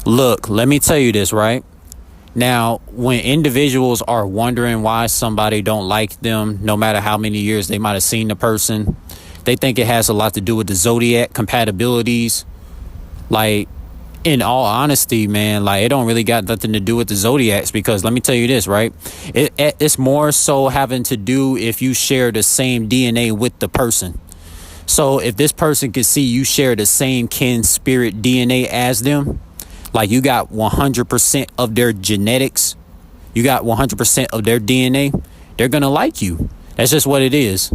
Look, let me tell you this, right? Now, when individuals are wondering why somebody don't like them, no matter how many years they might have seen the person, they think it has a lot to do with the zodiac compatibilities. Like, in all honesty, man, like, it don't really got nothing to do with the zodiacs, because let me tell you this, right? It's more so having to do if you share the same DNA with the person. So if this person can see you share the same kin spirit DNA as them, like you got 100% of their genetics, you got 100% of their DNA, they're going to like you. That's just what it is.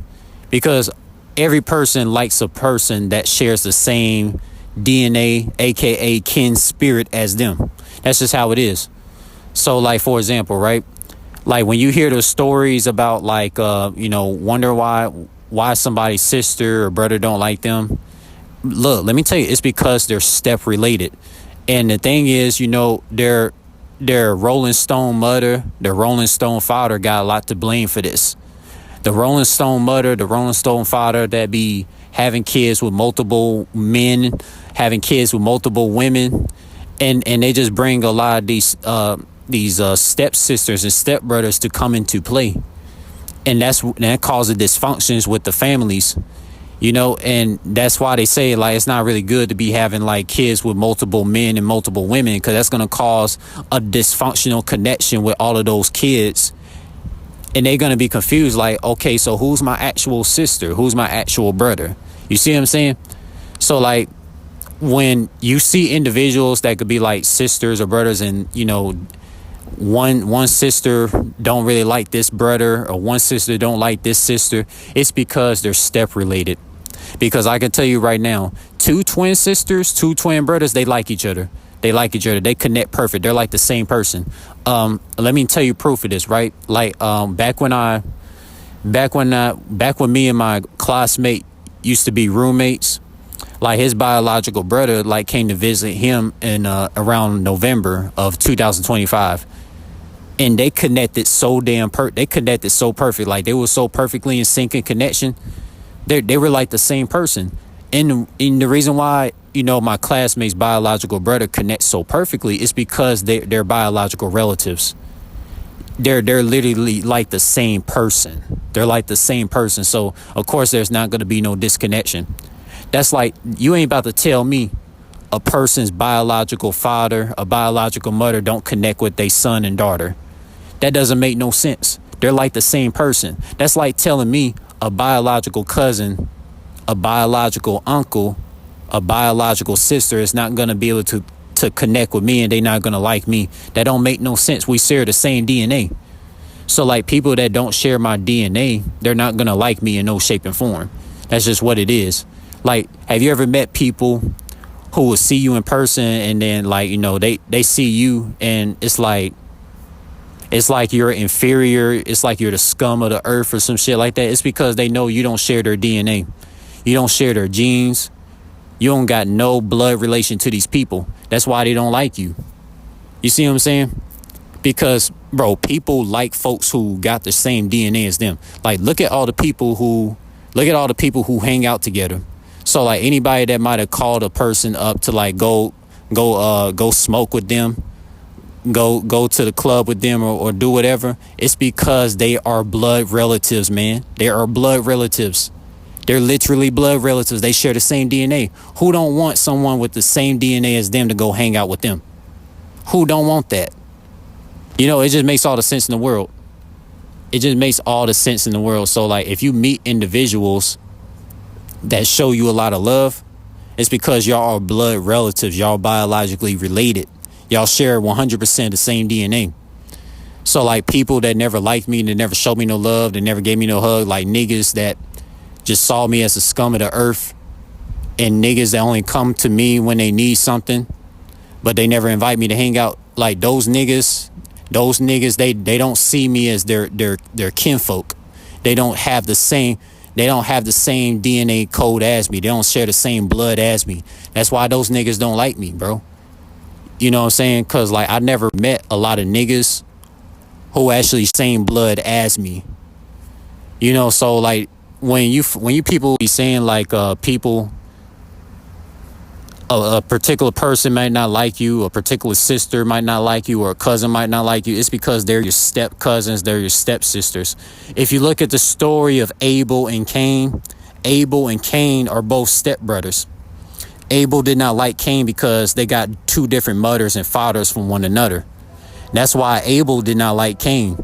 Because every person likes a person that shares the same DNA, aka kin spirit, as them. That's just how it is. So, like, for example, right? Like when you hear those stories about like wonder why somebody's sister or brother don't like them. Look, let me tell you, it's because they're step related. And the thing is, their Rolling Stone mother, their Rolling Stone father got a lot to blame for this. The Rolling Stone mother, the Rolling Stone father that be having kids with multiple men, having kids with multiple women, and they just bring a lot of these stepsisters and stepbrothers to come into play. And that causes dysfunctions with the families, and that's why they say, like, it's not really good to be having like kids with multiple men and multiple women, because that's going to cause a dysfunctional connection with all of those kids. And they're going to be confused, like, okay, so who's my actual sister? Who's my actual brother? You see what I'm saying? So, like, when you see individuals that could be like sisters or brothers, and, one sister don't really like this brother, or one sister don't like this sister, it's because they're step related. Because I can tell you right now, two twin sisters, two twin brothers, they like each other. They connect perfect. They're like the same person. Let me tell you proof of this, right? Like, back when me and my classmate used to be roommates, like his biological brother like came to visit him in around November of 2025. And they connected so perfect. Like, they were so perfectly in sync and connection. They were like the same person. And the reason why, my classmate's biological brother connects so perfectly is because they're biological relatives. They're literally like the same person. They're like the same person. So, of course, there's not going to be no disconnection. That's like, you ain't about to tell me a person's biological father, a biological mother don't connect with their son and daughter. That doesn't make no sense. They're like the same person. That's like telling me a biological cousin, a biological uncle, a biological sister is not going to be able to connect with me, and they're not going to like me. That don't make no sense. We share the same DNA. So, like, people that don't share my DNA, they're not going to like me in no shape and form. That's just what it is. Like, have you ever met people who will see you in person, and then, like, they see you, and it's like you're inferior. It's like you're the scum of the earth or some shit like that. It's because they know you don't share their DNA. You don't share their genes. You don't got no blood relation to these people. That's why they don't like you. You see what I'm saying? Because, bro, people like folks who got the same DNA as them. Like, look at all the people who hang out together. So, like, anybody that might have called a person up to, like, go smoke with them, go to the club with them, or do whatever, it's because they are blood relatives, man. They are blood relatives. They're literally blood relatives. They share the same DNA. Who don't want someone with the same DNA as them to go hang out with them? Who don't want that? It just makes all the sense in the world. It just makes all the sense in the world. So, like, if you meet individuals that show you a lot of love, it's because y'all are blood relatives. Y'all biologically related. Y'all share 100% the same DNA. So, like, people that never liked me, that never showed me no love, that never gave me no hug, like niggas that just saw me as a scum of the earth, and niggas that only come to me when they need something, but they never invite me to hang out. Like, those niggas, they don't see me as their kinfolk. They don't have the same DNA code as me. They don't share the same blood as me. That's why those niggas don't like me, bro. You know what I'm saying? Because, like, I never met a lot of niggas who actually same blood as me. So, like, when you people be saying, like, people, A particular person might not like you, a particular sister might not like you, or a cousin might not like you. It's because they're your step cousins, they're your stepsisters. If you look at the story of Abel and Cain are both stepbrothers. Abel did not like Cain because they got two different mothers and fathers from one another. That's why Abel did not like Cain.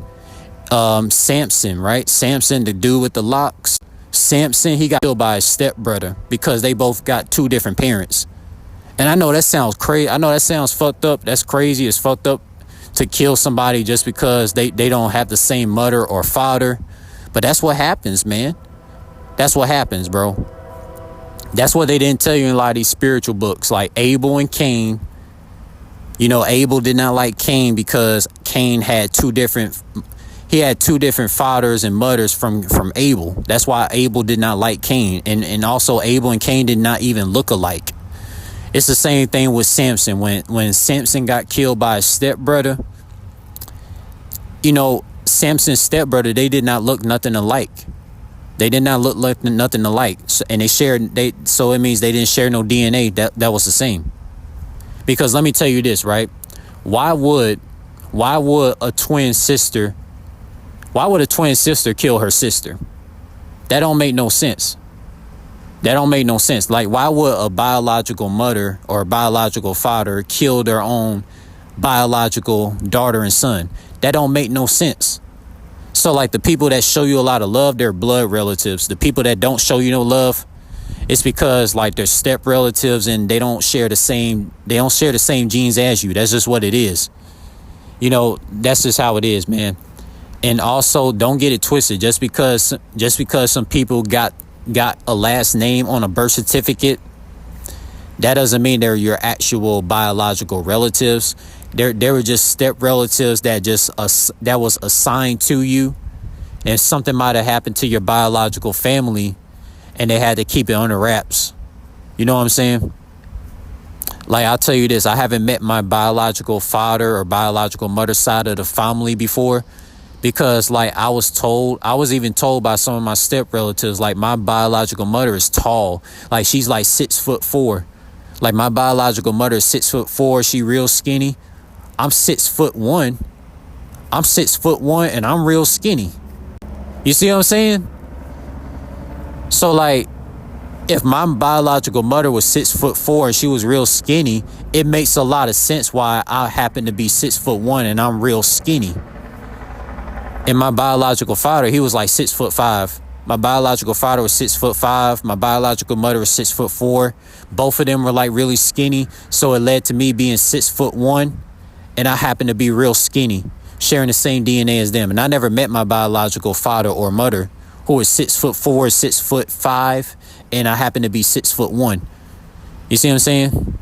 Samson, right? Samson, the dude with the locks. Samson, he got killed by his stepbrother because they both got two different parents. And I know that sounds crazy. I know that sounds fucked up. That's crazy. It's fucked up to kill somebody just because they don't have the same mother or father. But that's what happens, man. That's what happens, bro. That's what they didn't tell you in a lot of these spiritual books, like Abel and Cain. You know, Abel did not like Cain because Cain had two different fathers and mothers from Abel. That's why Abel did not like Cain. And also Abel and Cain did not even look alike. It's the same thing with Samson. When Samson got killed by his stepbrother, you know, Samson's stepbrother, they did not look nothing alike. They did not look like nothing alike. And so it means they didn't share no DNA that was the same. Because let me tell you this, right? Why would a twin sister kill her sister? That don't make no sense. That don't make no sense. Like, why would a biological mother or a biological father kill their own biological daughter and son? That don't make no sense. So, like, the people that show you a lot of love, they're blood relatives. The people that don't show you no love, it's because, like, they're step relatives and they don't share the same genes as you. That's just what it is. You know, that's just how it is, man. And also, don't get it twisted. Just because some people got a last name on a birth certificate, that doesn't mean they're your actual biological relatives. They were just step relatives that was assigned to you, and something might have happened to your biological family and they had to keep it under wraps. You know what I'm saying? Like, I'll tell you this, I haven't met my biological father or biological mother side of the family before. Because, like, I was even told by some of my step relatives, like, my biological mother is tall. Like, she's like 6'4". Like, my biological mother is 6'4". She real skinny. I'm 6'1". I'm 6'1" and I'm real skinny. You see what I'm saying? So, like, if my biological mother was 6'4" and she was real skinny, it makes a lot of sense why I happen to be 6'1" and I'm real skinny. And my biological father, he was like 6'5". My biological father was 6'5". My biological mother was 6'4". Both of them were like really skinny. So it led to me being 6'1", and I happened to be real skinny, sharing the same DNA as them. And I never met my biological father or mother, who was 6'4", 6'5", and I happened to be 6'1". You see what I'm saying?